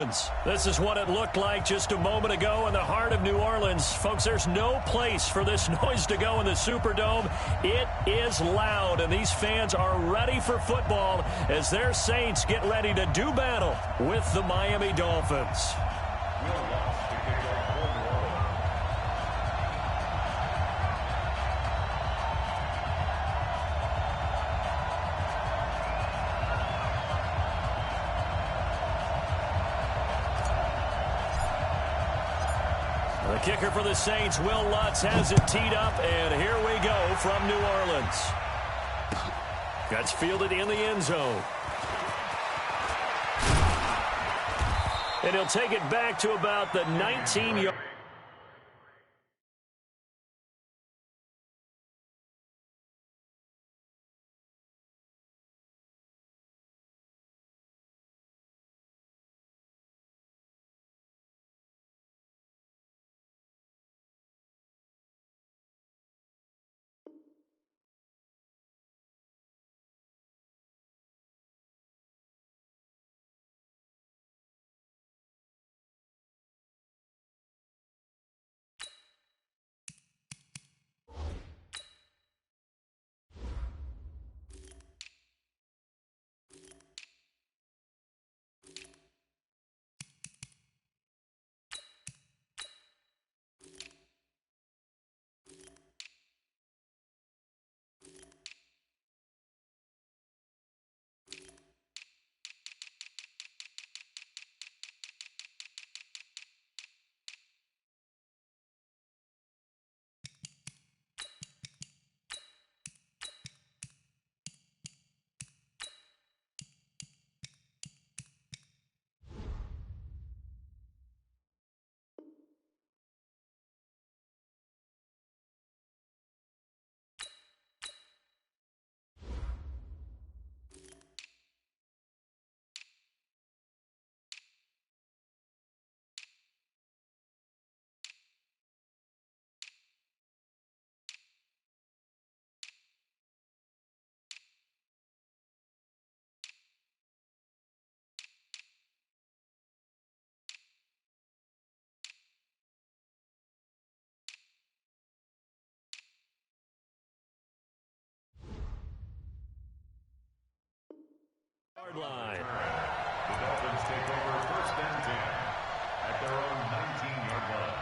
This is what it looked like just a moment ago in the heart of New Orleans. Folks, there's no place for this noise to go in the Superdome. It is loud, and these fans are ready for football as their Saints get ready to do battle with the Miami Dolphins. The kicker for the Saints, Will Lutz, has it teed up, and here we go from New Orleans. That's fielded in the end zone. And he'll take it back to about the 19-yard. Line. The Dolphins take over 1st and 10 at their own 19-yard line.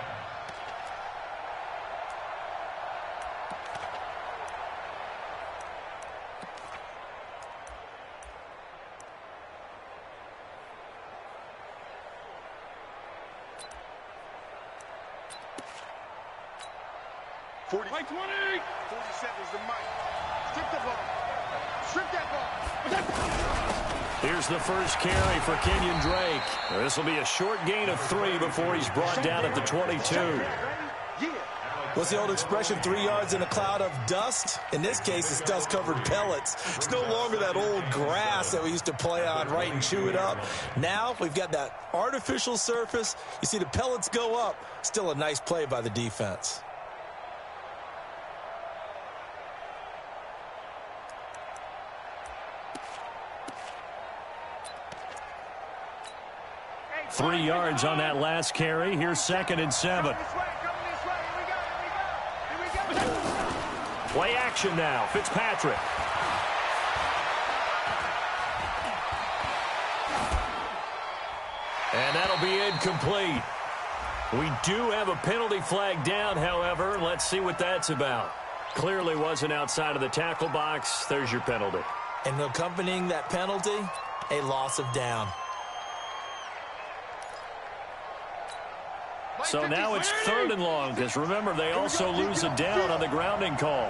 Mike 20. 47 is the mic. Strip the ball. Strip that ball. Here's the first carry for Kenyon Drake. This will be a short gain of 3 before he's brought down at the 22. What's the old expression, 3 yards in a cloud of dust? In this case, it's dust-covered pellets. It's no longer that old grass that we used to play on, right, and chew it up. Now we've got that artificial surface. You see the pellets go up. Still a nice play by the defense. Three yards on that last carry. Here's 2nd and 7. Play action now. Fitzpatrick. And that'll be incomplete. We do have a penalty flag down, however. Let's see what that's about. Clearly wasn't outside of the tackle box. There's your penalty. And accompanying that penalty, a loss of down. So now it's 3rd and long, because remember, they also lose a down on the grounding call.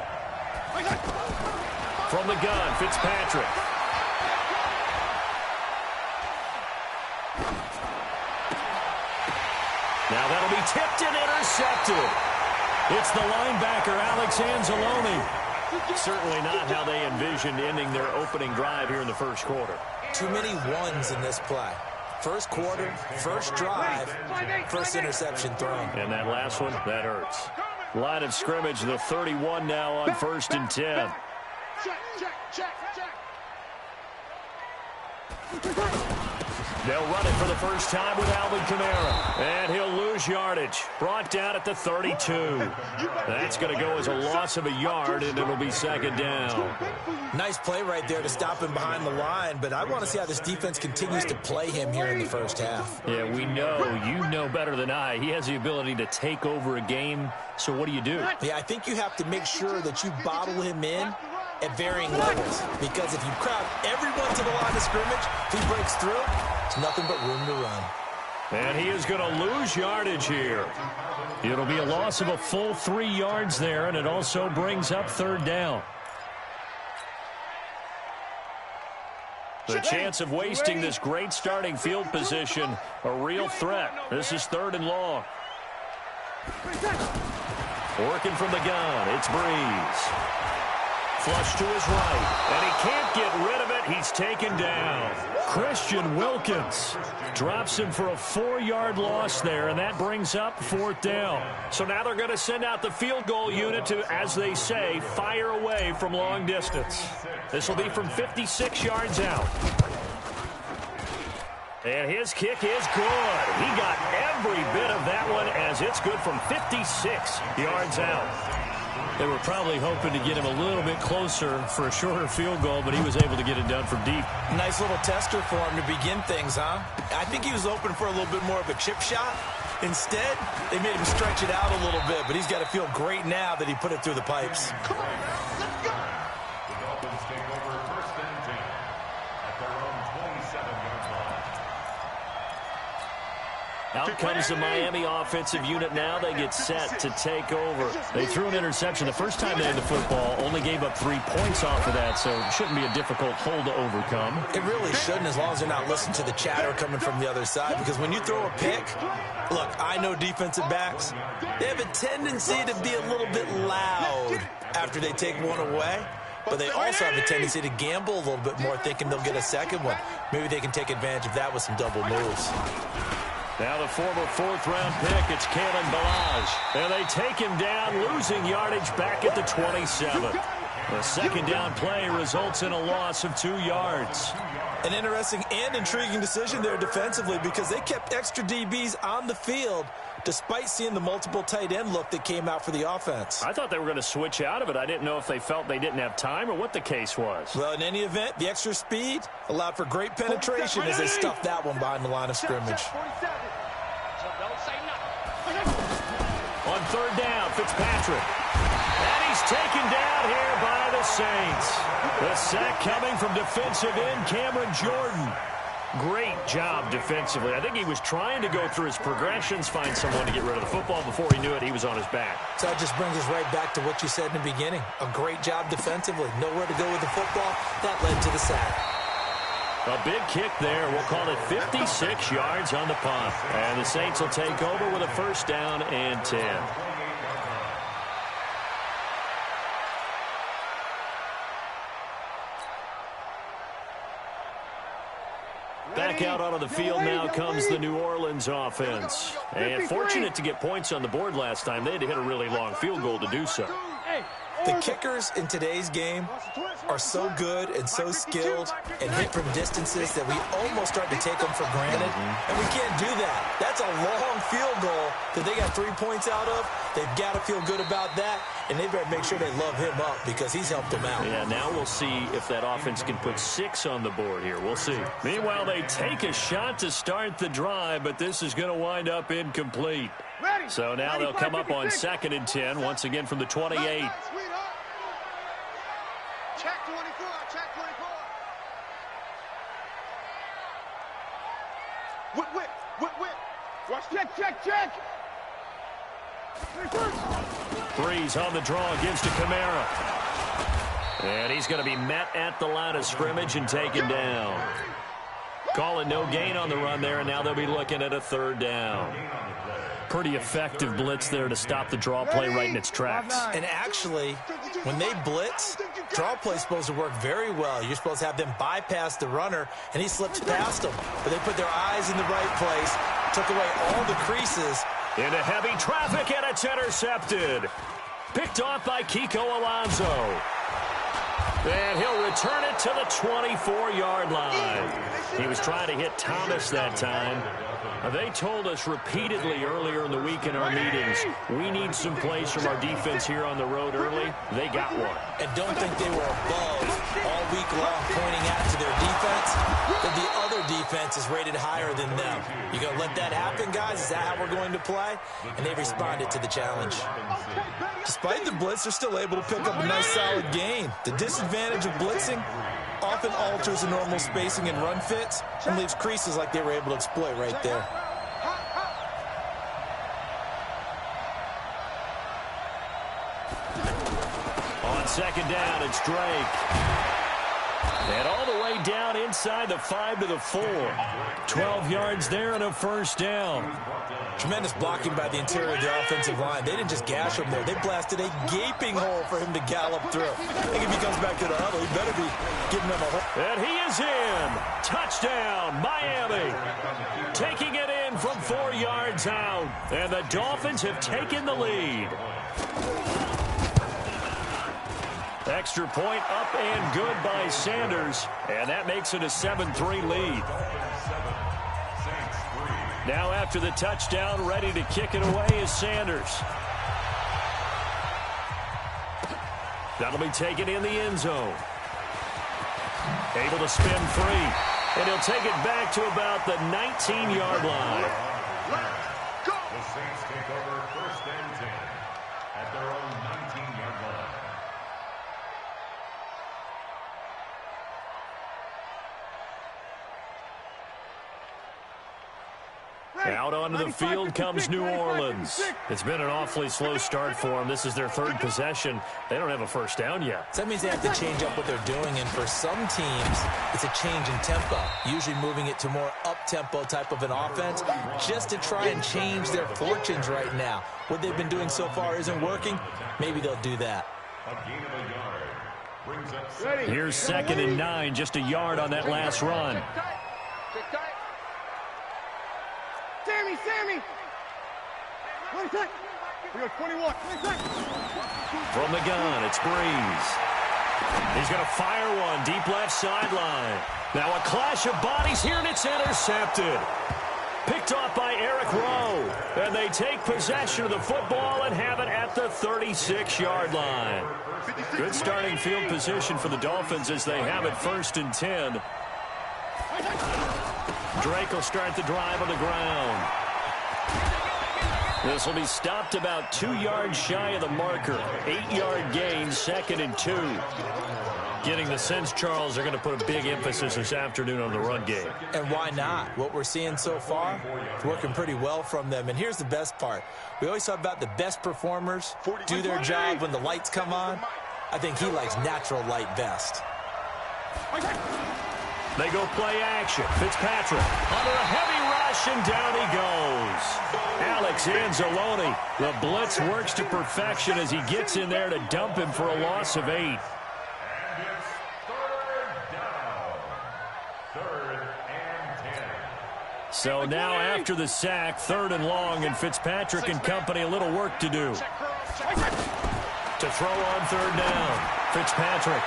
From the gun, Fitzpatrick. Now that'll be tipped and intercepted. It's the linebacker, Alex Anzalone. Certainly not how they envisioned ending their opening drive here in the first quarter. Too many ones in this play. First quarter, first drive, first interception thrown. And that last one, that hurts. Line of scrimmage, the 31 now on 1st and 10. They'll run it for the first time with Alvin Kamara. And he'll lose yardage. Brought down at the 32. That's going to go as a loss of a yard, and it'll be second down. Nice play right there to stop him behind the line, but I want to see how this defense continues to play him here in the first half. Yeah, we know. You know better than I. He has the ability to take over a game, so what do you do? Yeah, I think you have to make sure that you bottle him in at varying levels, because if you crowd everyone to the line of scrimmage, if he breaks through, it's nothing but room to run. And he is going to lose yardage here. It'll be a loss of a full 3 yards there, and it also brings up third down. The chance of wasting this great starting field position, a real threat. This is 3rd and long. Working from the gun, it's Breeze. Flush to his right, and he can't get rid of it. He's taken down. Christian Wilkins drops him for a 4-yard loss there, and that brings up 4th down. So now they're going to send out the field goal unit to, as they say, fire away from long distance. This will be from 56 yards out. And his kick is good. He got every bit of that one, as it's good from 56 yards out. They were probably hoping to get him a little bit closer for a shorter field goal, but he was able to get it done from deep. Nice little tester for him to begin things, huh? I think he was open for a little bit more of a chip shot. Instead, they made him stretch it out a little bit, but he's got to feel great now that he put it through the pipes. The Dolphins take over 1st and 10 at their own 27-yard line. Out comes the Miami offensive unit now. They get set to take over. They threw an interception the first time they had the football, only gave up 3 points off of that, so it shouldn't be a difficult hole to overcome. It really shouldn't, as long as they're not listening to the chatter coming from the other side, because when you throw a pick, look, I know defensive backs, they have a tendency to be a little bit loud after they take one away. But they also have a tendency to gamble a little bit more, thinking they'll get a second one. Maybe they can take advantage of that with some double moves. Now the former 4th-round pick, it's Kalen Ballage. And they take him down, losing yardage back at the 27. The second down play results in a loss of 2 yards. An interesting and intriguing decision there defensively, because they kept extra DBs on the field despite seeing the multiple tight end look that came out for the offense. I thought they were going to switch out of it. I didn't know if they felt they didn't have time or what the case was. Well, in any event, the extra speed allowed for great penetration as they stuffed that one behind the line of scrimmage. On 3rd down, Fitzpatrick. And he's taken down here by the Saints. The sack coming from defensive end Cameron Jordan. Great job defensively. I think he was trying to go through his progressions, find someone to get rid of the football. Before he knew it, he was on his back. So that just brings us right back to what you said in the beginning. A great job defensively. Nowhere to go with the football. That led to the sack. A big kick there. We'll call it 56 yards on the punt. And the Saints will take over with a 1st down and 10. Back out onto the field now comes the New Orleans offense. And fortunate to get points on the board last time. They had to hit a really long field goal to do so. The kickers in today's game are so good and so skilled and hit from distances that we almost start to take them for granted. And we can't do that. That's a long field goal that they got 3 points out of. They've got to feel good about that, and they better make sure they love him up because he's helped them out. Yeah, now we'll see if that offense can put 6 on the board here. We'll see. Meanwhile, they take a shot to start the drive, but this is going to wind up incomplete. So now they'll come up on 2nd and 10, once again from the 28. Check 24, check 24. Whip. Watch, check. Breeze on the draw, gives to Kamara. And he's going to be met at the line of scrimmage and taken down. Call it no gain on the run there, and now they'll be looking at a 3rd down. Pretty effective blitz there to stop the draw play right in its tracks. And actually, when they blitz, draw play's supposed to work very well. You're supposed to have them bypass the runner, and he slips past them. But they put their eyes in the right place, took away all the creases. Into heavy traffic, and it's intercepted. Picked off by Kiko Alonso. And he'll return it to the 24-yard line. He was trying to hit Thomas that time. They told us repeatedly earlier in the week in our meetings, we need some plays from our defense here on the road early. They got one. And don't think they were above all week long pointing out to their defense, that the other defense is rated higher than them. You going to let that happen, guys? Is that how we're going to play? And they responded to the challenge. Despite the blitz, they're still able to pick up a nice solid gain. The disadvantage of blitzing often alters the normal spacing and run fits and leaves creases like they were able to exploit right there. On second down, it's Drake. And all the way down inside the 5 to the 4. 12 yards there and a first down. Tremendous blocking by the interior of the offensive line. They didn't just gash him there. They blasted a gaping hole for him to gallop through. I think if he comes back to the huddle, he better be giving them a hole. And he is in. Touchdown, Miami. Taking it in from 4 yards out. And the Dolphins have taken the lead. Extra point up and good by Sanders. And that makes it a 7-3 lead. Now after the touchdown, ready to kick it away is Sanders. That'll be taken in the end zone. Able to spin free. And he'll take it back to about the 19-yard line. The Saints take over first and 10 at their own 19-yard line. Out onto the field comes New Orleans. It's been an awfully slow start for them. This is their third possession. They don't have a first down yet. So that means they have to change up what they're doing, and for some teams, it's a change in tempo, usually moving it to more up-tempo type of an offense just to try and change their fortunes right now. What they've been doing so far isn't working. Maybe they'll do that. A gain of a yard brings up Here's 2nd and 9, just a yard on that last run. Sammy! 20 we got 21. From the gun, it's Breeze. He's going to fire one deep left sideline. Now a clash of bodies here, and it's intercepted. Picked off by Eric Rowe. And they take possession of the football and have it at the 36-yard line. Good starting field position for the Dolphins as they have it 1st and 10. Drake will start the drive on the ground. This will be stopped about 2 yards shy of the marker. 8-yard gain, 2nd and 2. Getting the sense, Charles, they're going to put a big emphasis this afternoon on the run game. And why not? What we're seeing so far is working pretty well from them. And here's the best part. We always talk about the best performers do their job when the lights come on. I think he likes natural light best. They go play action. Fitzpatrick under a heavy rush, and down he goes. Alex Anzalone. The blitz works to perfection as he gets in there to dump him for a loss of 8. And it's 3rd down. 3rd and 10. So now after the sack, 3rd and long, and Fitzpatrick and company a little work to do. To throw on 3rd down. Fitzpatrick.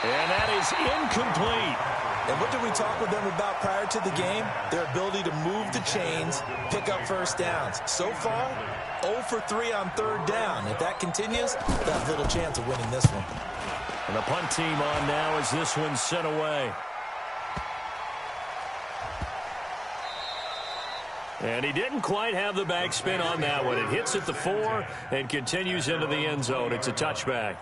And that is incomplete. And what did we talk with them about prior to the game? Their ability to move the chains, pick up first downs. So far, 0 for 3 on 3rd down. If that continues, they'll have little chance of winning this one. And the punt team on now as this one's sent away. And he didn't quite have the backspin on that one. It hits at the 4 and continues into the end zone. It's a touchback.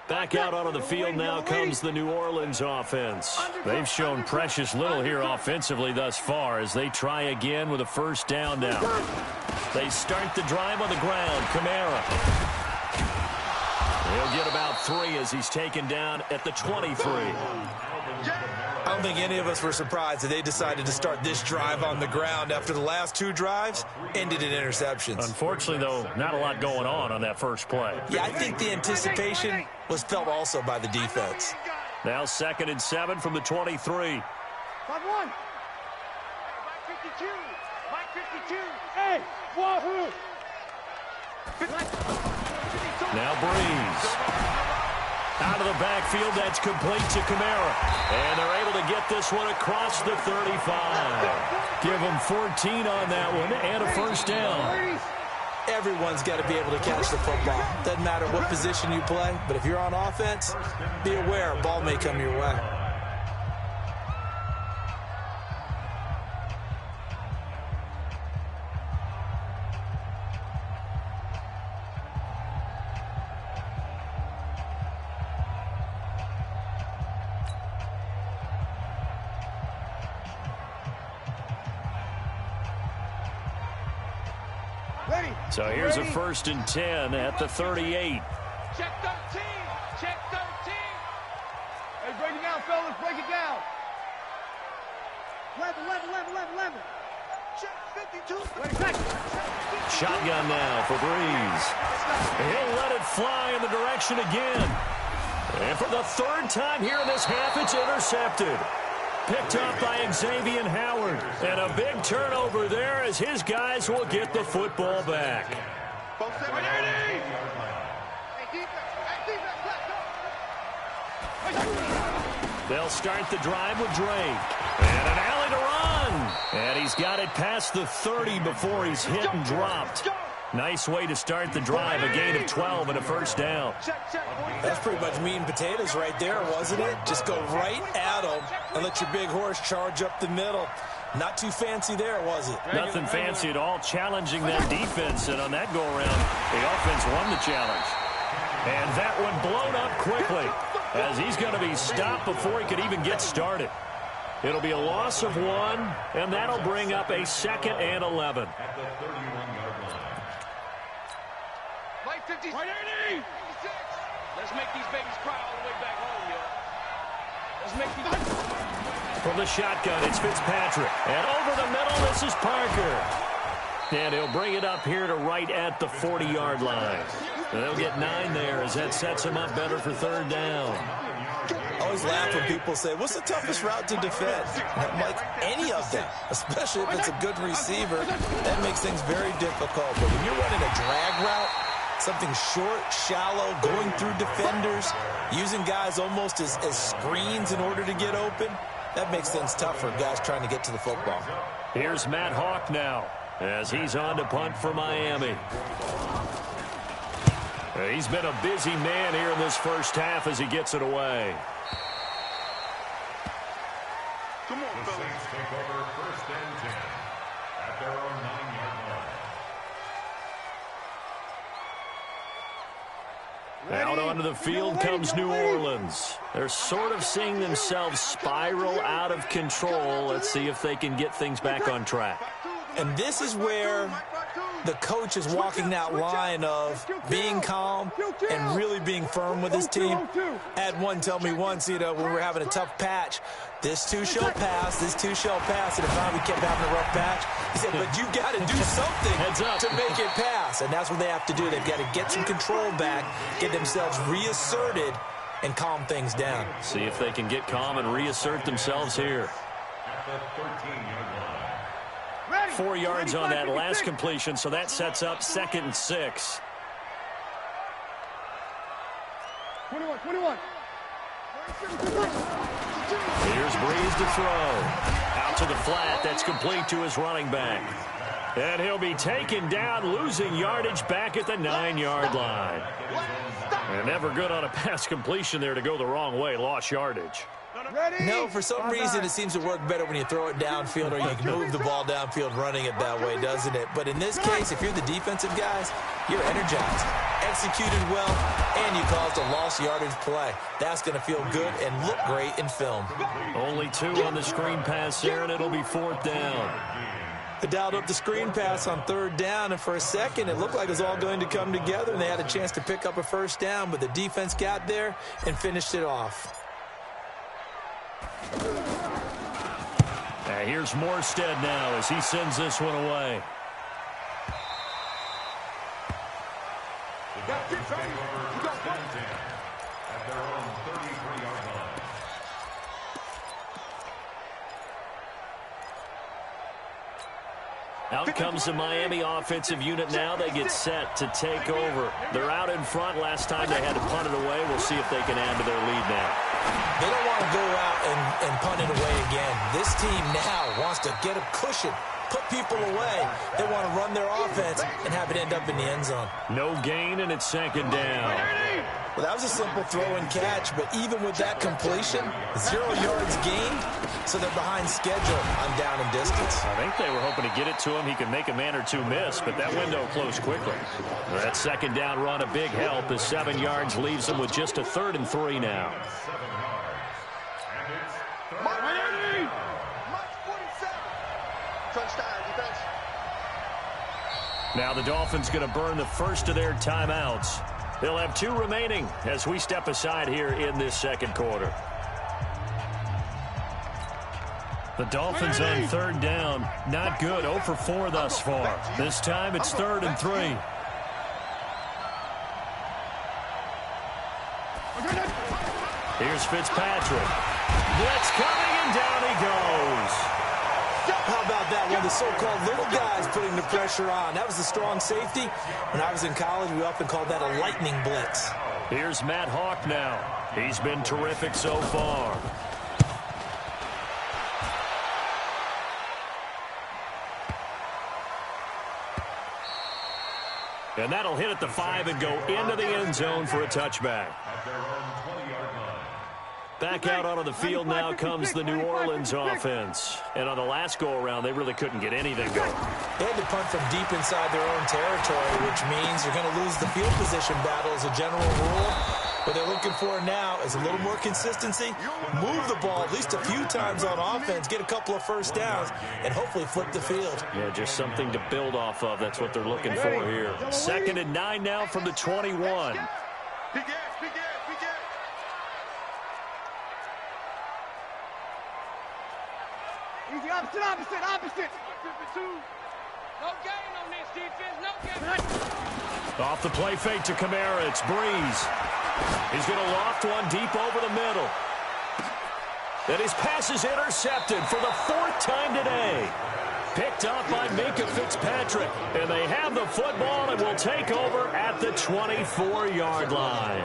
Back out onto the field now comes the New Orleans offense. They've shown precious little here offensively thus far as they try again with a first down now. They start the drive on the ground. Kamara. He'll get about 3 as he's taken down at the 23. I don't think any of us were surprised that they decided to start this drive on the ground after the last 2 drives ended in interceptions. Unfortunately, though, not a lot going on that first play. Yeah, I think the anticipation was felt also by the defense. Now 2nd and 7 from the 23. 5-1. 52. Mike 52. Hey, wahoo! Now Breeze. Out of the backfield, that's complete to Kamara. And they're able to get this one across the 35. Give them 14 on that one and a first down. Everyone's got to be able to catch the football. Doesn't matter what position you play, but if you're on offense, be aware a ball may come your way. So here's a 1st and 10 at the 38. Check 13. Check 13. Hey, break it down, fellas. Break it down. 11. Check 52. Shotgun now for Breeze. He'll let it fly in the direction again. And for the 3rd time here in this half, it's intercepted. Picked up by Xavier Howard. And a big turnover there as his guys will get the football back. They'll start the drive with Drake. And an alley to run. And he's got it past the 30 before he's hit and dropped. Nice way to start the drive, a gain of 12 and a first down. That's pretty much meat and potatoes right there, wasn't it? Just go right at them and let your big horse charge up the middle. Not too fancy there, was it? Nothing fancy at all, challenging that defense, and on that go-around, the offense won the challenge. And that one blown up quickly, as he's going to be stopped before he could even get started. It'll be a loss of 1, and that'll bring up a 2nd and 11. At the 31-yard line. Mike 50. 180. Let's make these babies cry all the way back home, yo. Let's make these... From the shotgun, it's Fitzpatrick. And over the middle, this is Parker. And he'll bring it up here to right at the 40-yard line. And they'll get 9 there as that sets him up better for 3rd down. I always laugh when people say, what's the toughest route to defend? And I'm like, any of them, especially if it's a good receiver. That makes things very difficult. But when you're running a drag route, something short, shallow, going through defenders, using guys almost as screens in order to get open, that makes things tough for guys trying to get to the football. Here's Matt Hawk now as he's on to punt for Miami. He's been a busy man here in this first half as he gets it away. Come on, The Saints take over 1st and 10 at their own 9-yard line. Out onto the field comes New Orleans. They're sort of seeing themselves spiral out of control. Let's see if they can get things back on track. And this is where the coach is walking that line of being calm and really being firm with his team. Had one tell me once, when we're having a tough patch, this too shall pass, this too shall pass. And if not, we kept having a rough patch. He said, but you got to do something to make it pass. And that's what they have to do. They've got to get some control back, get themselves reasserted, and calm things down. See if they can get calm and reassert themselves here. At the 13-yard line. 4 yards on that last completion, so that sets up 2nd and 6. 21. Here's Breeze to throw. Out to the flat. That's complete to his running back. And he'll be taken down, losing yardage back at the 9-yard line. And never good on a pass completion there to go the wrong way. Lost yardage. No, for some reason it seems to work better when you throw it downfield or you can move the ball downfield running it that way, doesn't it? But in this case, if you're the defensive guys, you're energized, executed well, and you caused a lost yardage play. That's going to feel good and look great in film. Only 2 on the screen pass there, and it'll be 4th down. They dialed up the screen pass on 3rd down, and for a second it looked like it was all going to come together, and they had a chance to pick up a first down, but the defense got there and finished it off. Here's Morstead now as he sends this one away. The Dolphins take over 1st and 10 at their own 33-yard line. Out comes the Miami offensive unit now. They get set to take over. They're out in front. Last time they had to punt it away. We'll see if they can add to their lead now. They don't want to go out and punt it away again. This team now wants to get a cushion, put people away. They want to run their offense and have it end up in the end zone. No gain, and it's second down. Well, that was a simple throw and catch, but even with that completion, 0 yards gained, so they're behind schedule on down and distance. I think they were hoping to get it to him. He could make a man or two miss, but that window closed quickly. That second down run, a big help. The 7 yards leaves them with just a 3rd and 3 now. Now the Dolphins going to burn the first of their timeouts. They'll have 2 remaining as we step aside here in this second quarter. The Dolphins on 3rd down. Not good. 0 for 4 thus far. This time it's 3rd and 3. Here's Fitzpatrick. Blitz coming, and down he goes. How about that? One of the so-called little guys putting the pressure on. That was the strong safety. When I was in college, we often called that a lightning blitz. Here's Matt Hawk now. He's been terrific so far. And that'll hit at the 5 and go into the end zone for a touchback. Back out onto the field now comes the New Orleans offense. And on the last go-around, they really couldn't get anything going. They had to punt from deep inside their own territory, which means you're going to lose the field position battle as a general rule. What they're looking for now is a little more consistency, move the ball at least a few times on offense, get a couple of first downs, and hopefully flip the field. Yeah, just something to build off of. That's what they're looking for here. 2nd and 9 now from the 21. Opposite. No gain on this defense. No gain. Off the play fake to Kamara. It's Breeze. He's going to loft one deep over the middle. And his pass is intercepted for the 4th time today. Picked up by Minkah Fitzpatrick. And they have the football and will take over at the 24-yard line.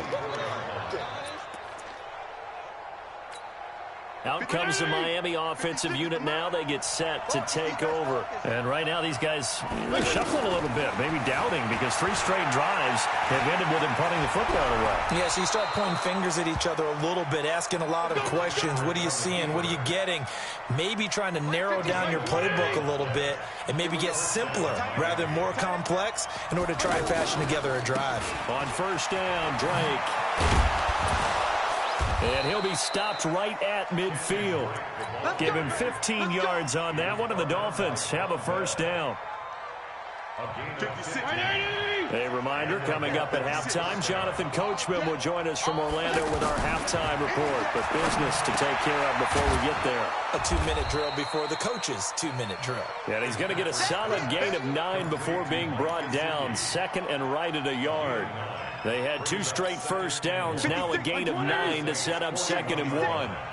Out comes the Miami offensive unit now. They get set to take over. And right now these guys are shuffling a little bit, maybe doubting, because 3 straight drives have ended with them punting the football away. Yeah, so you start pointing fingers at each other a little bit, asking a lot of questions. What are you seeing? What are you getting? Maybe trying to narrow down your playbook a little bit and maybe get simpler rather than more complex in order to try and fashion together a drive. On 1st down, Drake. And he'll be stopped right at midfield. Give him 15 yards on that one, and the Dolphins have a 1st down. A reminder, coming up at halftime, Jonathan Coachman will join us from Orlando with our halftime report. But business to take care of before we get there. A 2-minute drill before the coach's 2-minute drill. And he's going to get a solid gain of 9 before being brought down. 2nd and right at a yard. They had 2 straight 1st downs, now a gain of 9 to set up 2nd and 1.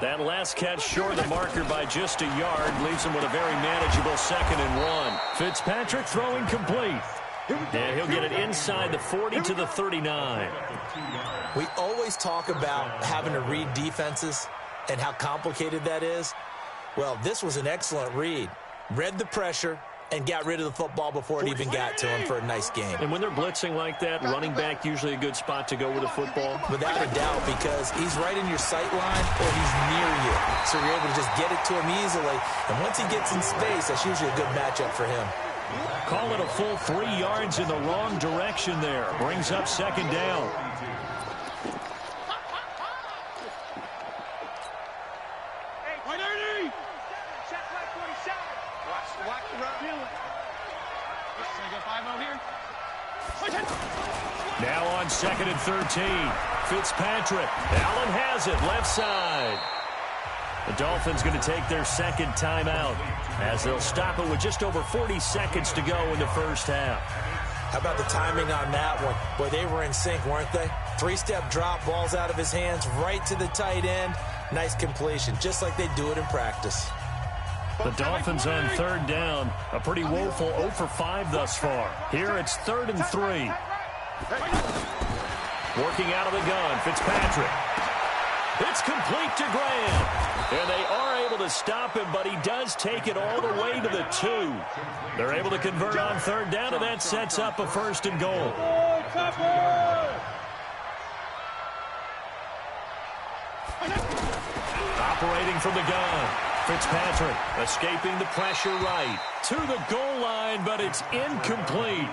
That last catch short of the marker by just a yard leaves them with a very manageable 2nd and 1. Fitzpatrick throwing complete. And he'll get it inside the 40 to the 39. We always talk about having to read defenses and how complicated that is. Well, this was an excellent read. Read the pressure and got rid of the football before it even got to him for a nice game. And when they're blitzing like that, running back usually a good spot to go with the football? Without a doubt, because he's right in your sight line or he's near you. So you're able to just get it to him easily. And once he gets in space, that's usually a good matchup for him. Call it a full 3 yards in the wrong direction there. Brings up 2nd down. Now on 2nd and 13. Fitzpatrick. Allen has it. Left side. The Dolphins going to take their 2nd timeout as they'll stop it with just over 40 seconds to go in the 1st half. How about the timing on that one? Boy, they were in sync, weren't they? 3-step drop, balls out of his hands, right to the tight end. Nice completion, just like they do it in practice. The Dolphins on third down. A pretty woeful 0 for 5 thus far. Here it's 3rd and 3. Working out of the gun, Fitzpatrick. It's complete to Graham. And they are able to stop him, but he does take it all the way to the 2. They're able to convert on third down, and that sets up a 1st and goal. Operating from the gun. Fitzpatrick escaping the pressure right to the goal line, but it's incomplete.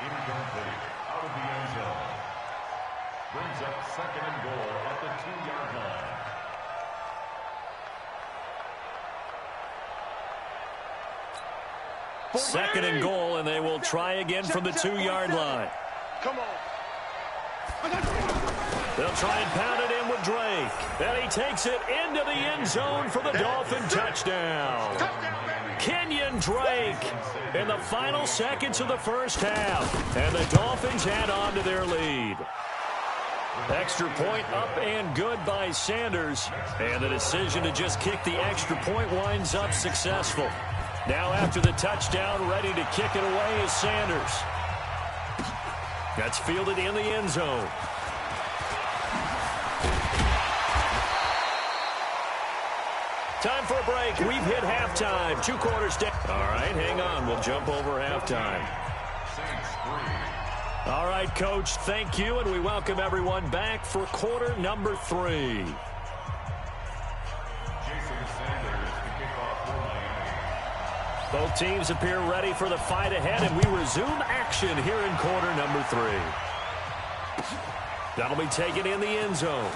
Incomplete. Out of the end zone. Brings up 2nd and goal at the 2-yard line. Second and goal, and they will try again from the 2-yard line. Come on. They'll try and pound it in with Drake. And he takes it into the end zone for the Dolphin touchdown. Kenyon Drake in the final seconds of the first half. And the Dolphins add on to their lead. Extra point up and good by Sanders. And the decision to just kick the extra point winds up successful. Now after the touchdown, ready to kick it away is Sanders. That's fielded in the end zone. Time for a break. We've hit halftime. 2 quarters down. All right, hang on. We'll jump over halftime. All right, Coach, thank you, and we welcome everyone back for quarter number 3. Both teams appear ready for the fight ahead, and we resume action here in quarter number 3. That'll be taken in the end zone.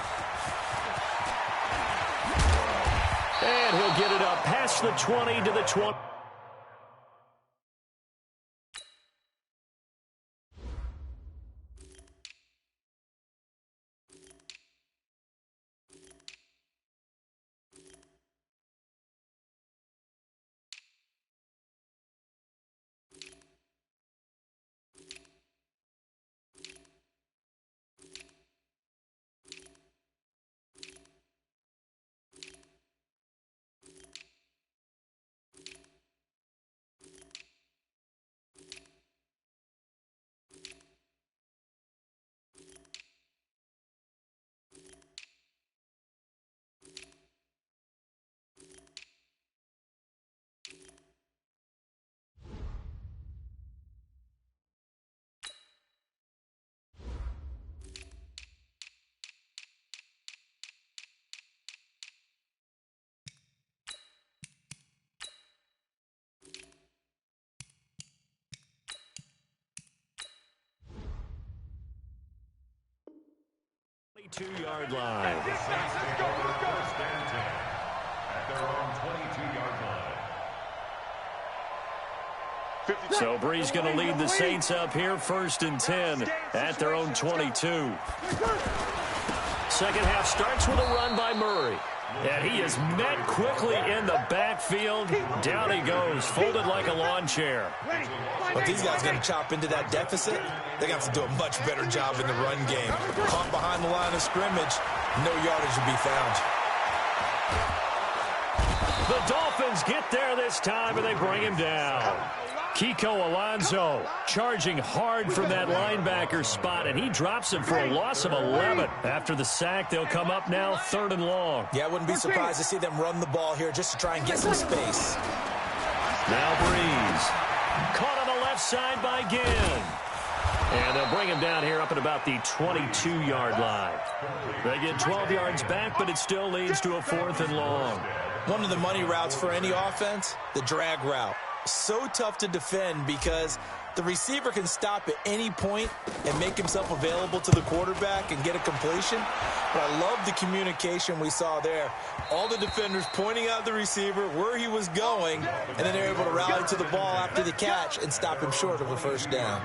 And he'll get it up past the 20 to the 20. Two-yard line. The Saints take over 1st and 10 at their own 22-yard line. So Brees going to lead the Saints up here, 1st and 10 at their own 22. Second half starts with a run by Murray. And he is met quickly in the backfield. Down he goes, folded like a lawn chair. But these guys going to chop into that deficit. They got to do a much better job in the run game. Caught behind the line of scrimmage, no yardage to be found. The Dolphins get there this time, and they bring him down. Kiko Alonso charging hard from that linebacker spot, and he drops him for a loss of 11. After the sack, they'll come up now 3rd and long. Yeah, I wouldn't be surprised to see them run the ball here just to try and get some space. Now Brees. Caught on the left side by Ginn. And they'll bring him down here up at about the 22-yard line. They get 12 yards back, but it still leads to a 4th and long. One of the money routes for any offense, the drag route. So tough to defend because the receiver can stop at any point and make himself available to the quarterback and get a completion. But I love the communication we saw there. All the defenders pointing out the receiver, where he was going, and then they're able to rally to the ball after the catch and stop him short of a 1st down.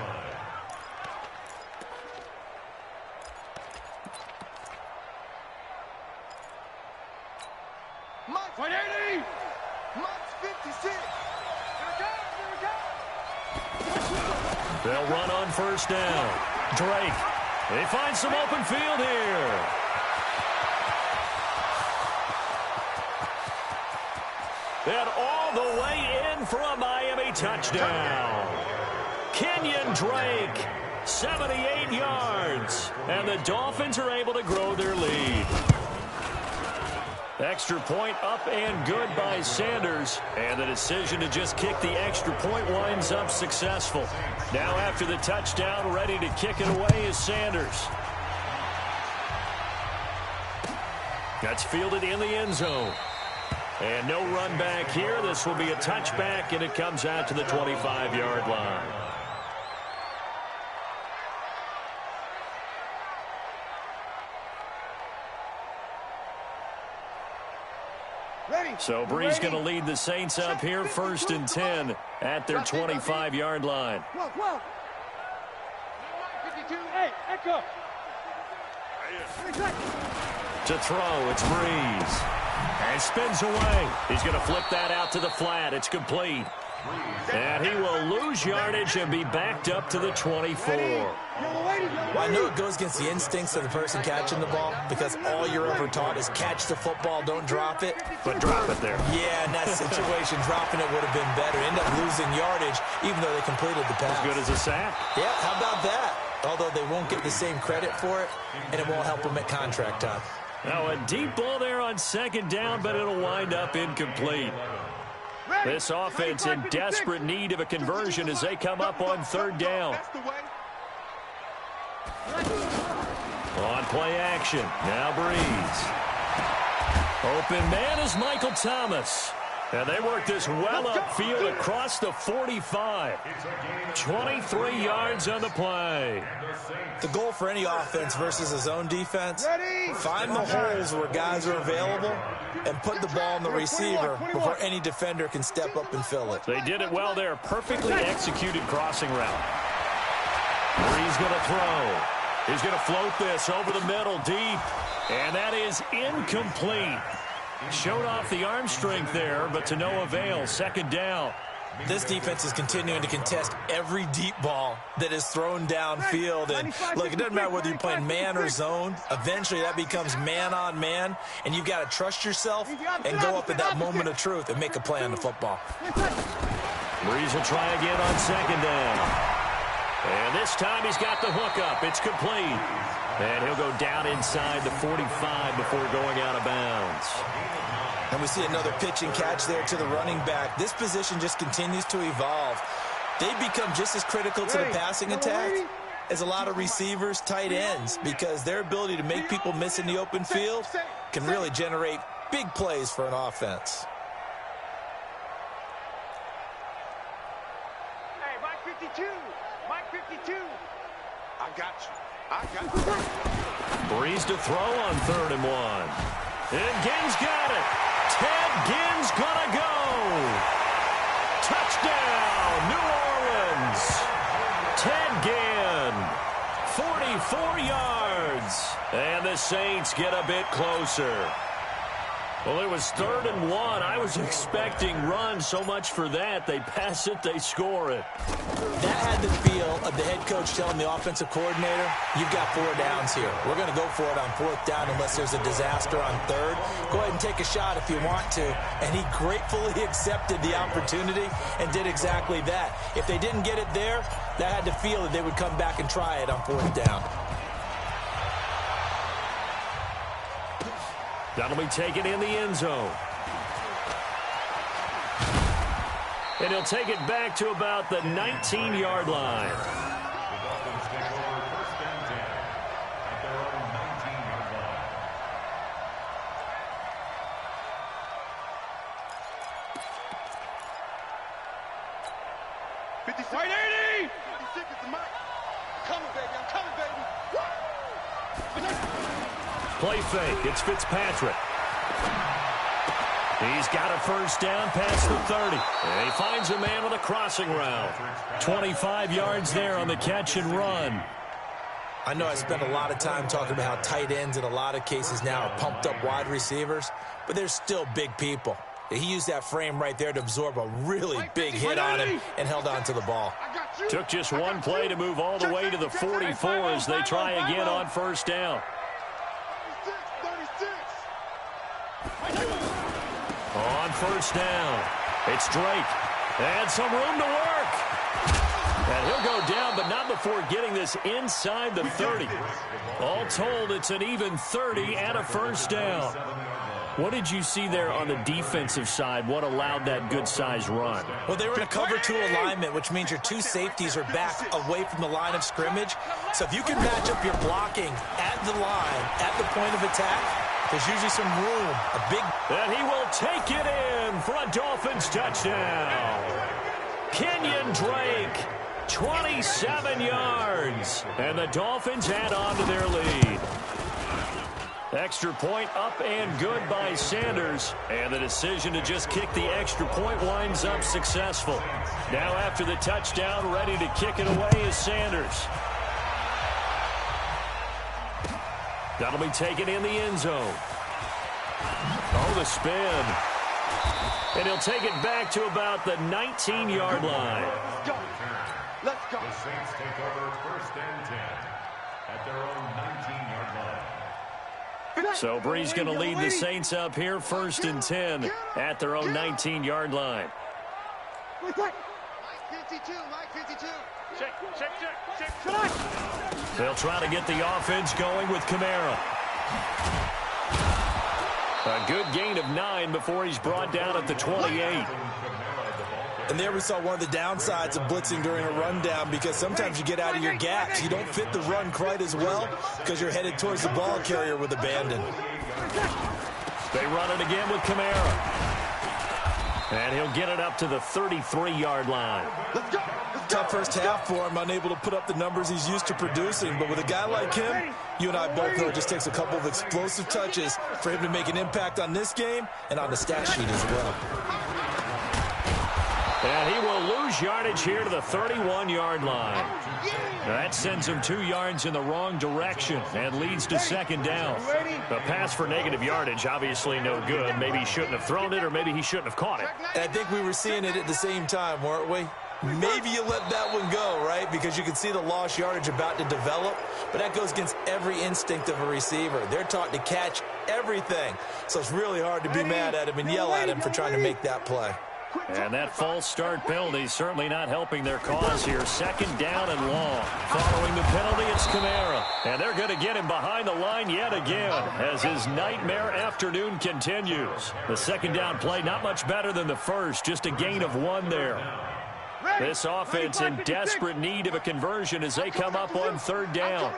Mike 180! Mike 56! They'll run on 1st down. Drake. They find some open field here. And all the way in for a Miami touchdown. Kenyon Drake, 78 yards. And the Dolphins are able to grow their lead. Extra point up and good by Sanders. And the decision to just kick the extra point winds up successful. Now after the touchdown, ready to kick it away is Sanders. That's fielded in the end zone. And no run back here. This will be a touchback, and it comes out to the 25-yard line. So Brees going to lead the Saints up here, 1st and 10 at their 25-yard line. Hey, Echo. To throw, it's Brees. And spins away. He's going to flip that out to the flat. It's complete. And he will lose yardage and be backed up to the 24. Well, I know it goes against the instincts of the person catching the ball because all you're ever taught is catch the football, don't drop it. But drop it there. Yeah, in that situation, dropping it would have been better. End up losing yardage even though they completed the pass. As good as a sack. Yeah, how about that? Although they won't get the same credit for it, and it won't help them at contract time. Now a deep ball there on 2nd down, but it'll wind up incomplete. This offense in desperate need of a conversion as they come up on 3rd down. On play action. Now Brees. Open man is Michael Thomas. And they work this well upfield across the 45. 23 yards on the play. The goal for any offense versus a zone defense, find the holes where guys are available and put the ball in the receiver before any defender can step up and fill it. They did it well there. Perfectly executed crossing route. Brees going to throw. He's going to float this over the middle deep. And that is incomplete. Showed off the arm strength there, but to no avail. 2nd down. This defense is continuing to contest every deep ball that is thrown downfield. And look, it doesn't matter whether you're playing man or zone. Eventually, that becomes man on man, and you've got to trust yourself and go up at that moment of truth and make a play on the football. Brees will try again on 2nd down. And this time he's got the hook up. It's complete. And he'll go down inside the 45 before going out of bounds. And we see another pitch and catch there to the running back. This position just continues to evolve. They become just as critical to the passing attack as a lot of receivers, tight ends, because their ability to make people miss in the open field can really generate big plays for an offense. Hey, Mike 52. Mike 52. I got you. I got you. Brees to throw on 3rd and 1. And Ginn's got it. Ted Ginn's gonna go. Touchdown, New Orleans. Ted Ginn, 44 yards. And the Saints get a bit closer. Well, it was 3rd and 1. I was expecting runs. So much for that. They pass it, they score it. That had the feel of the head coach telling the offensive coordinator, you've got 4 downs here. We're going to go for it on 4th down unless there's a disaster on 3rd. Go ahead and take a shot if you want to. And he gratefully accepted the opportunity and did exactly that. If they didn't get it there, that had the feel that they would come back and try it on 4th down. That'll be taken in the end zone. And he'll take it back to about the 19-yard line. The Dolphins take over 1st and 10 at their own 19-yard line. Right 80. 56 is the mark. I'm coming, baby. I'm coming, baby. Play fake. It's Fitzpatrick. He's got a 1st down past the 30. And he finds a man with a crossing route. 25 yards there on the catch and run. I know I spent a lot of time talking about how tight ends in a lot of cases now are pumped up wide receivers, but they're still big people. He used that frame right there to absorb a really big hit on him and held on to the ball. Took just one play to move all the way to the 44 as they try again on 1st down. On first down, it's Drake. And some room to work. And he'll go down, but not before getting this inside the 30. All told, it's an even 30 and a first down. What did you see there on the defensive side? What allowed that good-sized run? Well, they were in a cover 2 alignment, which means your 2 safeties are back away from the line of scrimmage. So if you can match up your blocking at the line, at the point of attack, there's usually some room. And he will take it in for a Dolphins touchdown. Kenyon Drake, 27 yards. And the Dolphins add on to their lead. Extra point up and good by Sanders. And the decision to just kick the extra point winds up successful. Now after the touchdown, ready to kick it away is Sanders. That'll be taken in the end zone. Oh, the spin. And he'll take it back to about the 19-yard line. Let's go. The Saints take over first and 10 at their own 19-yard line. So Bree's going to lead the Saints up here first and 10 at their own 19-yard line. Mike 52, Mike 52. Check. They'll try to get the offense going with Kamara. A good gain of 9 before he's brought down at the 28. And there we saw one of the downsides of blitzing during a rundown, because sometimes you get out of your gaps. You don't fit the run quite as well because you're headed towards the ball carrier with abandon. They run it again with Kamara. And he'll get it up to the 33-yard line. Tough first half for him, unable to put up the numbers he's used to producing. But with a guy like him, you and I both know it just takes a couple of explosive touches for him to make an impact on this game and on the stat sheet as well. And he will lose yardage here to the 31-yard line. That sends him 2 yards in the wrong direction and leads to second down. The pass for negative yardage, obviously no good. Maybe he shouldn't have thrown it, or maybe he shouldn't have caught it. And I think we were seeing it at the same time, weren't we? Maybe you let that one go, right? Because you can see the lost yardage about to develop. But that goes against every instinct of a receiver. They're taught to catch everything. So it's really hard to be mad at him and yell at him for trying to make that play. And that false start penalty certainly not helping their cause here. Second down and long. Following the penalty, it's Kamara. And they're going to get him behind the line yet again as his nightmare afternoon continues. The second down play not much better than the first, just a gain of 1 there. This offense in desperate need of a conversion as they come up on third down.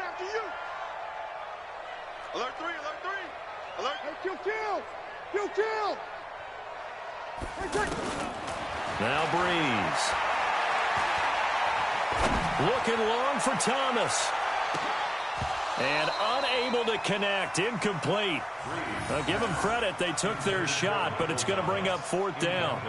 Alert 3, alert 3. Alert. Kill. Now Breeze. Looking long for Thomas. And unable to connect. Incomplete. Now give them credit. They took their shot, but it's going to bring up fourth down.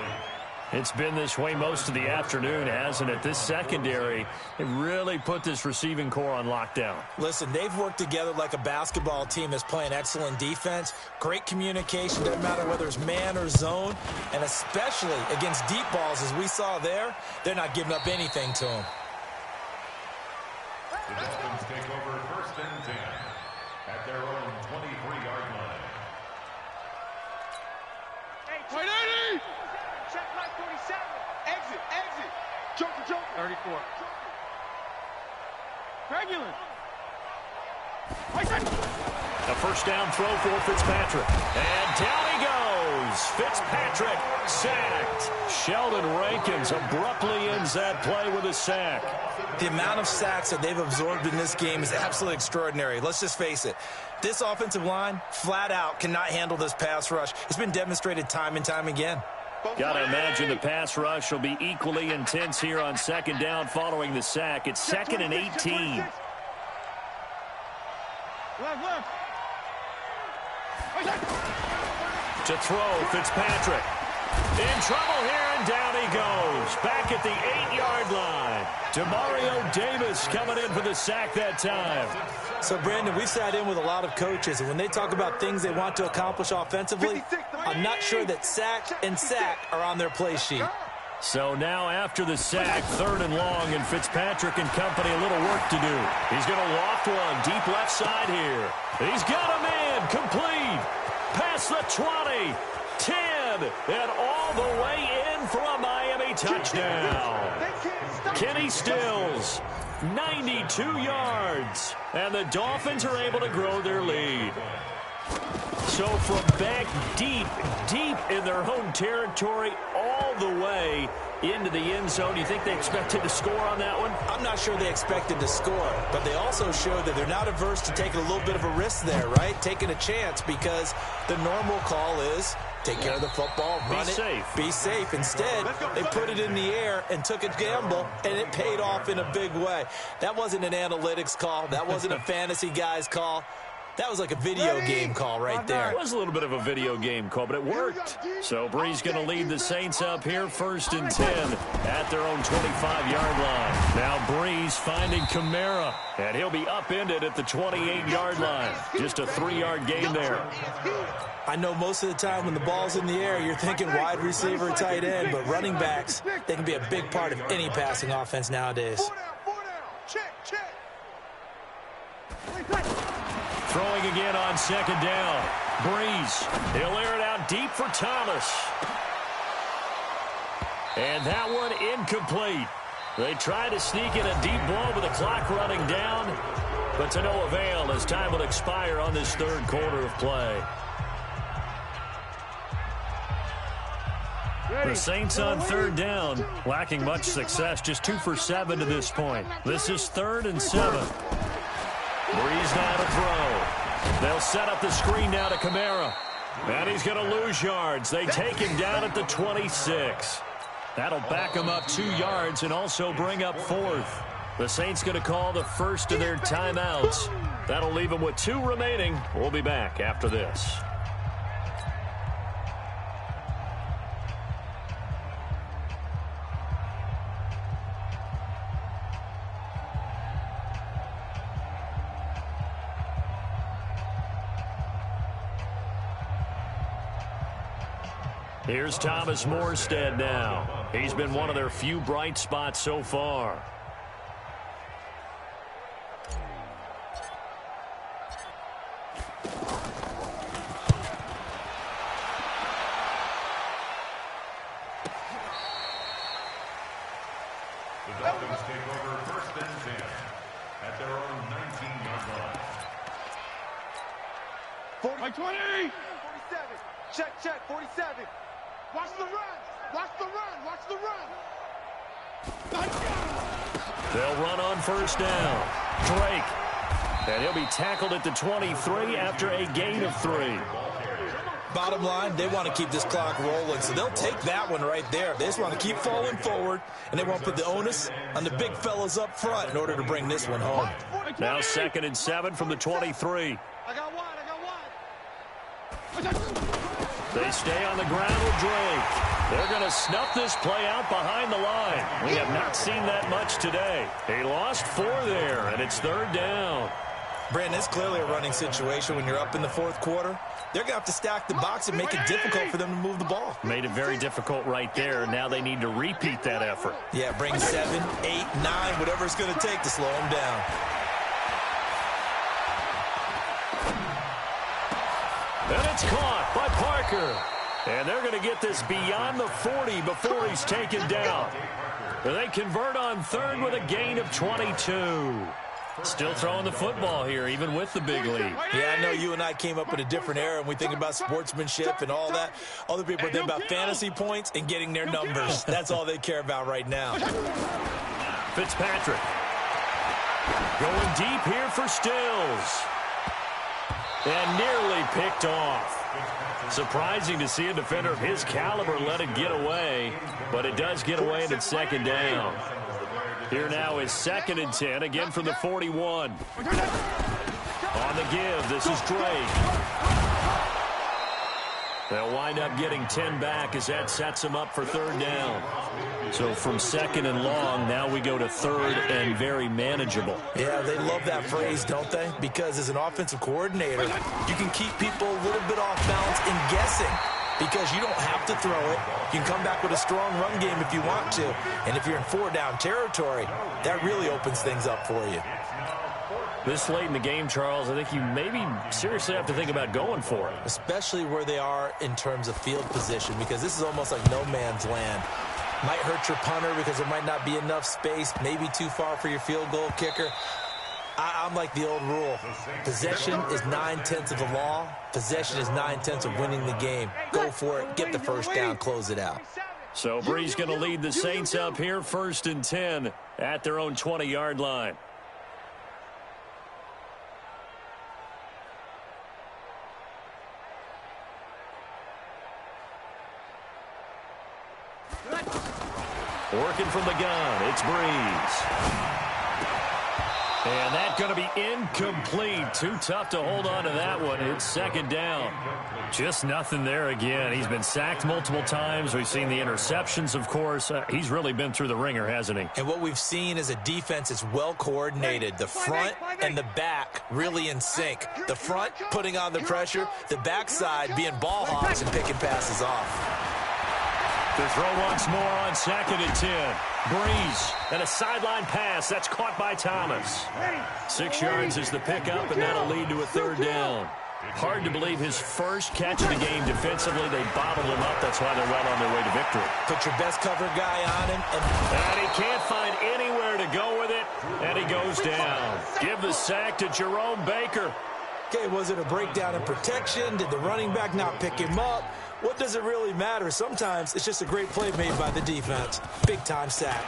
It's been this way most of the afternoon, hasn't it? This secondary, it really put this receiving core on lockdown. Listen, they've worked together like a basketball team that's playing excellent defense. Great communication, doesn't matter whether it's man or zone. And especially against deep balls, as we saw there, they're not giving up anything to them. The Dolphins take over first and 10 at their own 23-yard line. Hey, check line 47. Exit. Joker. 34. Regular. A first down throw for Fitzpatrick. And down he goes. Fitzpatrick sacked. Sheldon Rankins abruptly ends that play with a sack. The amount of sacks that they've absorbed in this game is absolutely extraordinary. Let's just face it. This offensive line, flat out, cannot handle this pass rush. It's been demonstrated time and time again. Got to imagine the pass rush will be equally intense here on second down following the sack. It's second and 18. Left. To throw, Fitzpatrick. In trouble here, and down he goes. Back at the 8-yard line. Demario Davis coming in for the sack that time. So, Brandon, we've sat in with a lot of coaches, and when they talk about things they want to accomplish offensively, I'm not sure that sack and sack are on their play sheet. So now after the sack, third and long, and Fitzpatrick and company a little work to do. He's going to loft one deep left side here. He's got him in, complete. Past the 20, 10. again. And all the way in for a Miami touchdown. Kenny Stills, 92 yards. And the Dolphins are able to grow their lead. So from back deep in their home territory all the way into the end zone, do you think they expected to score on that one? I'm not sure they expected to score, but they also showed that they're not averse to taking a little bit of a risk there, right? Taking a chance, because the normal call is take care of the football, run it, be safe. Instead, they put it in the air and took a gamble, and it paid off in a big way. That wasn't an analytics call. That wasn't a fantasy guy's call. That was like a video game call right there. It was a little bit of a video game call, but it worked. So Brees going to lead the Saints up here, 1st and 10 at their own 25-yard line. Now Brees finding Kamara, and he'll be upended at the 28-yard line. Just a 3-yard gain there. I know most of the time when the ball's in the air, you're thinking wide receiver, tight end, but running backs, they can be a big part of any passing offense nowadays. Throwing again on 2nd down. Brees, he'll air it out deep for Thomas. And that one incomplete. They try to sneak in a deep blow with the clock running down, but to no avail as time will expire on this 3rd quarter of play. The Saints on 3rd down, lacking much success, just 2 for 7 to this point. This is 3rd and 7. Brees now to throw. They'll set up the screen now to Kamara. And he's going to lose yards. They take him down at the 26. That'll back him up 2 yards and also bring up 4th. The Saints going to call the first of their timeouts. That'll leave them with 2 remaining. We'll be back after this. Here's Thomas Morstead now. He's been one of their few bright spots so far. The Dolphins take over 1st and 10 at their own 19-yard line. 20! 47. Check, 47. Watch the run. Watch the run. Watch the run. They'll run on 1st down. Drake. And he'll be tackled at the 23 after a gain of 3. Bottom line, they want to keep this clock rolling, so they'll take that one right there. They just want to keep falling forward, and they want to put the onus on the big fellas up front in order to bring this one home. Now 2nd and 7 from the 23. I got one. They stay on the ground with Drake. They're going to snuff this play out behind the line. We have not seen that much today. They lost 4 there, and it's 3rd down. Brandon, it's clearly a running situation when you're up in the 4th quarter. They're going to have to stack the box and make it difficult for them to move the ball. Made it very difficult right there. Now they need to repeat that effort. Yeah, bring 7, 8, 9, whatever it's going to take to slow them down. And it's caught by Parker. And they're going to get this beyond the 40 before he's taken down. They convert on 3rd with a gain of 22. Still throwing the football here, even with the big lead. Yeah, I know you and I came up in a different era, and we think about sportsmanship and all that. Other people think about fantasy points and getting their numbers. That's all they care about right now. Fitzpatrick. Going deep here for Stills. And nearly picked off. Surprising to see a defender of his caliber let it get away, but it does get away and it's 2nd down. Here now is 2nd and 10, again from the 41. On the give, this is Drake. They'll wind up getting 10 back as that sets them up for 3rd down. So from 2nd and long, now we go to 3rd and very manageable. Yeah, they love that phrase, don't they? Because as an offensive coordinator, you can keep people a little bit off balance and guessing. Because you don't have to throw it. You can come back with a strong run game if you want to. And if you're in 4-down territory, that really opens things up for you. This late in the game, Charles, I think you maybe seriously have to think about going for it. Especially where they are in terms of field position, because this is almost like no man's land. Might hurt your punter because there might not be enough space, maybe too far for your field goal kicker. I'm like the old rule. Possession is 9/10 of the law. Possession is 9/10 of winning the game. Go for it, get the first down, close it out. So Brees going to lead the Saints up here, 1st and 10 at their own 20-yard line. Working from the gun, it's Brees. And that's going to be incomplete. Too tough to hold on to that one. It's 2nd down. Just nothing there again. He's been sacked multiple times. We've seen the interceptions, of course. He's really been through the ringer, hasn't he? And what we've seen is a defense that's well coordinated. The front and the back really in sync. The front putting on the pressure. The backside being ball hogs and picking passes off. The throw once more on 2nd and 10. Brees and a sideline pass. That's caught by Thomas. 6 yards is the pickup, and that'll lead to a 3rd down. Hard to believe his first catch of the game defensively. They bottled him up. That's why they're well on their way to victory. Put your best cover guy on him. And he can't find anywhere to go with it, and he goes down. Give the sack to Jerome Baker. Okay, was it a breakdown in protection? Did the running back not pick him up? What does it really matter? Sometimes it's just a great play made by the defense. Big-time sack.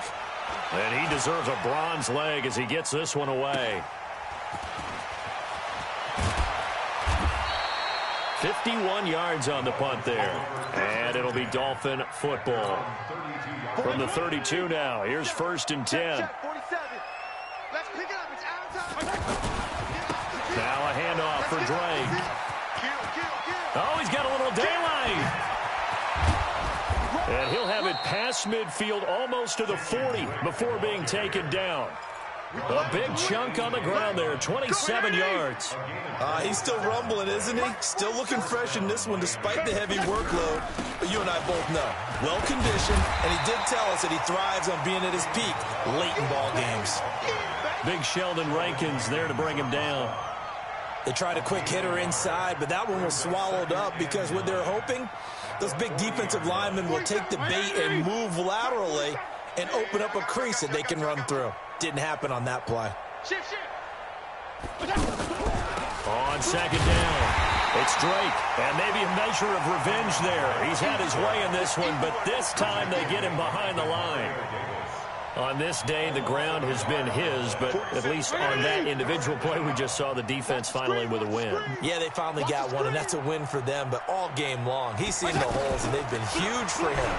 And he deserves a bronze leg as he gets this one away. 51 yards on the punt there. And it'll be Dolphin football. From the 32 now, here's 1st and 10. Let's pick it up. It's out of time. Now a handoff for Drake. Oh, he's got a little daylight. And he'll have it past midfield almost to the 40 before being taken down. A big chunk on the ground there, 27 yards. He's still rumbling, isn't he? Still looking fresh in this one despite the heavy workload. But you and I both know, well-conditioned, and he did tell us that he thrives on being at his peak late in ball games. Big Sheldon Rankins there to bring him down. They tried a quick hitter inside, but that one was swallowed up because what they're hoping, those big defensive linemen will take the bait and move laterally and open up a crease that they can run through. Didn't happen on that play. On 2nd down, it's Drake, and maybe a measure of revenge there. He's had his way in this one, but this time they get him behind the line. On this day, the ground has been his, but at least on that individual play, we just saw the defense finally with a win. Yeah, they finally got one, and that's a win for them, but all game long, he's seen the holes, and they've been huge for him.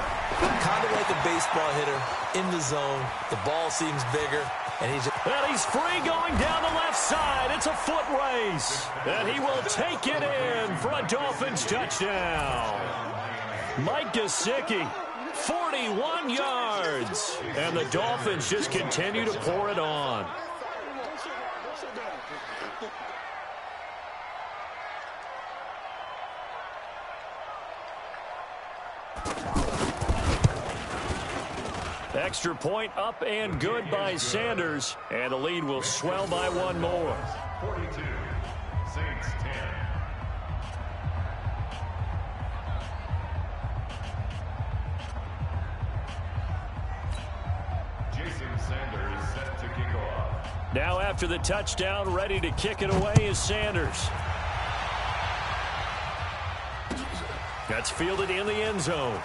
Kind of like a baseball hitter in the zone. The ball seems bigger, and he's free going down the left side. It's a foot race, and he will take it in for a Dolphins touchdown. Mike Gesicki. 41 yards, and the Dolphins just continue to pour it on. Extra point up and good by Sanders, and the lead will swell by one more. 42, Saints 10. Sanders set to kick off. Now after the touchdown, ready to kick it away is Sanders. That's fielded in the end zone.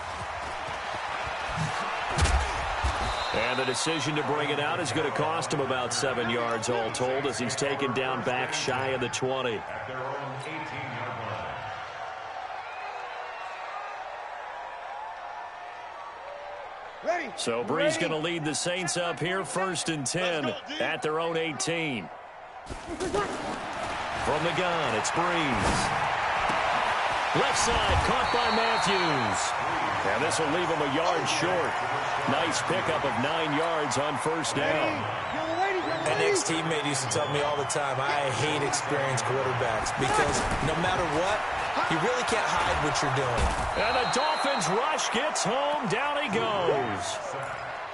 And the decision to bring it out is going to cost him about 7 yards all told as he's taken down back shy of the 20. At their own 18-yard line. So Brees going to lead the Saints up here, 1st and 10 at their own 18. From the gun, it's Brees. Left side, caught by Matthews. And this will leave him a yard short. Nice pickup of 9 yards on 1st down. An ex-teammate used to tell me all the time, I hate experienced quarterbacks because no matter what, you really can't hide what you're doing. And the Dolphins rush gets home. Down he goes.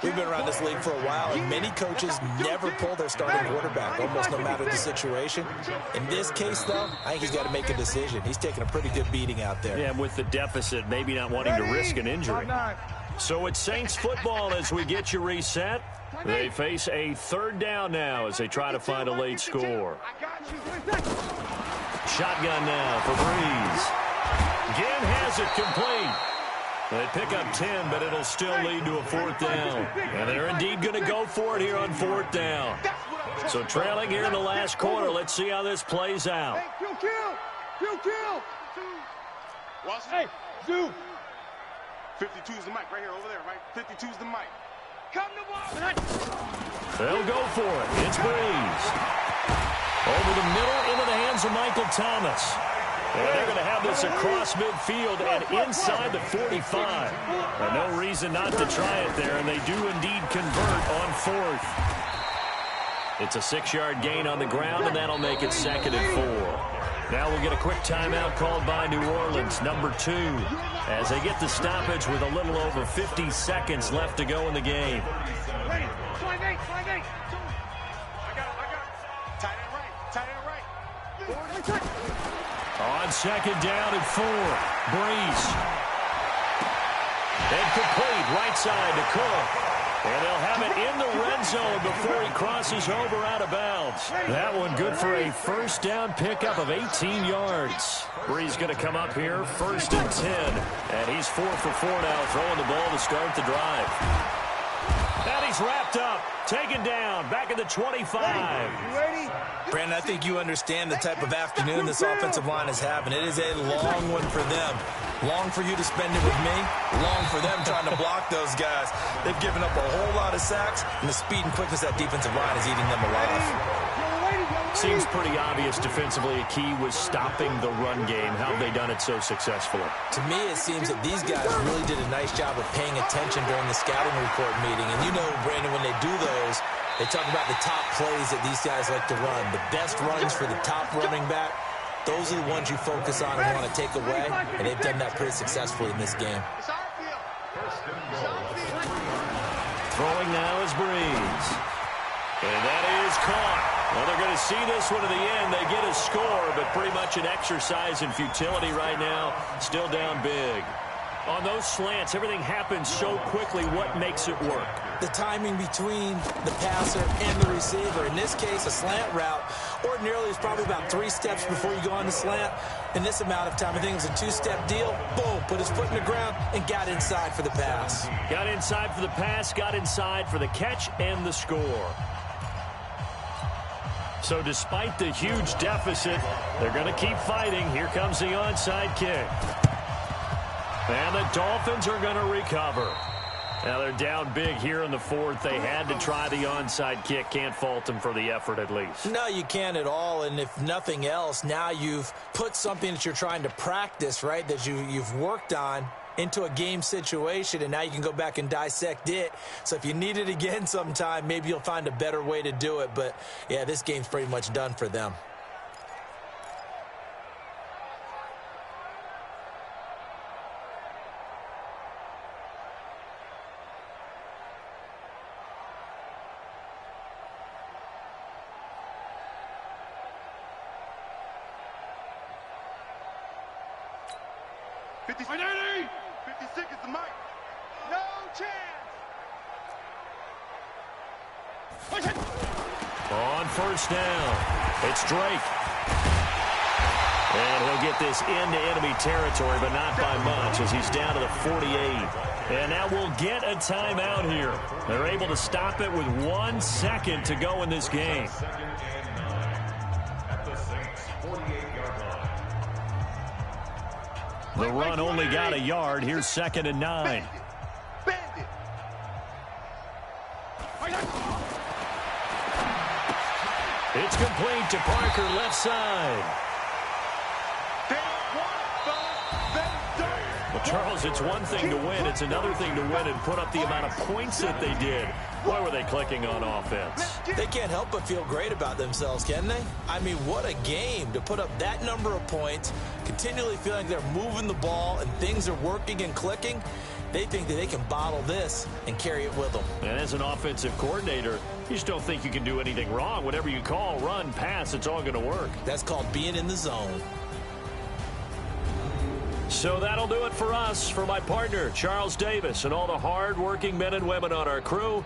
We've been around this league for a while, and many coaches never pull their starting quarterback, almost no matter the situation. In this case, though, I think he's got to make a decision. He's taking a pretty good beating out there. Yeah, and with the deficit, maybe not wanting to risk an injury. So it's Saints football as we get you reset. They face a third down now as they try to find a late score. Shotgun now for Breeze. Again has it complete. They pick up 10, but it'll still lead to a fourth down. And they're indeed going to go for it here on fourth down. So trailing here in the last quarter. Let's see how this plays out. Kill. Hey, Zoo. 52 is the mic right here, over there, right? 52 is the mic. Come to ball. They'll go for it. It's Breeze. Over the middle into the hands of Michael Thomas. And they're going to have this across midfield and inside the 45. And no reason not to try it there, and they do indeed convert on fourth. It's a 6-yard gain on the ground, and that'll make it 2nd and 4. Now we'll get a quick timeout called by New Orleans, number 2, as they get the stoppage with a little over 50 seconds left to go in the game. Ready. 28. Tight end right. On 2nd down and 4, Breeze. And complete right side to Cook. And they'll have it in the red zone before he crosses over out of bounds. That one good for a first down pickup of 18 yards. Breeze going to come up here, 1st and 10. And he's 4 for 4 now, throwing the ball to start the drive. And he's wrapped up, taken down, back at the 25. Brandon, I think you understand the type of afternoon this offensive line is having. It is a long one for them. Long for you to spend it with me. Long for them trying to block those guys. They've given up a whole lot of sacks, and the speed and quickness of that defensive line is eating them alive. Seems pretty obvious defensively a key was stopping the run game. How have they done it so successfully? To me, it seems that these guys really did a nice job of paying attention during the scouting report meeting. And you know, Brandon, when they do those, they talk about the top plays that these guys like to run. The best runs for the top running back, those are the ones you focus on and want to take away. And they've done that pretty successfully in this game. Throwing now is Breeze. And that is caught. Well, they're going to see this one to the end. They get a score, but pretty much an exercise in futility right now. Still down big. On those slants, everything happens so quickly. What makes it work? The timing between the passer and the receiver. In this case, a slant route ordinarily is probably about 3 steps before you go on the slant. In this amount of time, I think it was a 2-step deal. Boom, put his foot in the ground and got inside for the pass. Got inside for the pass, got inside for the catch and the score. So despite the huge deficit, they're going to keep fighting. Here comes the onside kick. And the Dolphins are going to recover. Now they're down big here in the 4th. They had to try the onside kick. Can't fault them for the effort at least. No, you can't at all. And if nothing else, now you've put something that you're trying to practice, right, that you've worked on into a game situation, and now you can go back and dissect it. So if you need it again sometime, maybe you'll find a better way to do it. But, yeah, this game's pretty much done for them. On 1st down, it's Drake. And he'll get this into enemy territory, but not by much as he's down to the 48. And now we'll get a timeout here. They're able to stop it with 1 second to go in this game. The run only got a yard. Here's 2nd and 9. It's complete to Parker, left side. Well, Charles, it's one thing to win. It's another thing to win and put up the amount of points that they did. Boy, were they clicking on offense. They can't help but feel great about themselves, can they? I mean, what a game to put up that number of points, continually feeling they're moving the ball and things are working and clicking. They think that they can bottle this and carry it with them. And as an offensive coordinator, you just don't think you can do anything wrong. Whatever you call, run, pass, it's all going to work. That's called being in the zone. So that'll do it for us. For my partner, Charles Davis, and all the hard-working men and women on our crew,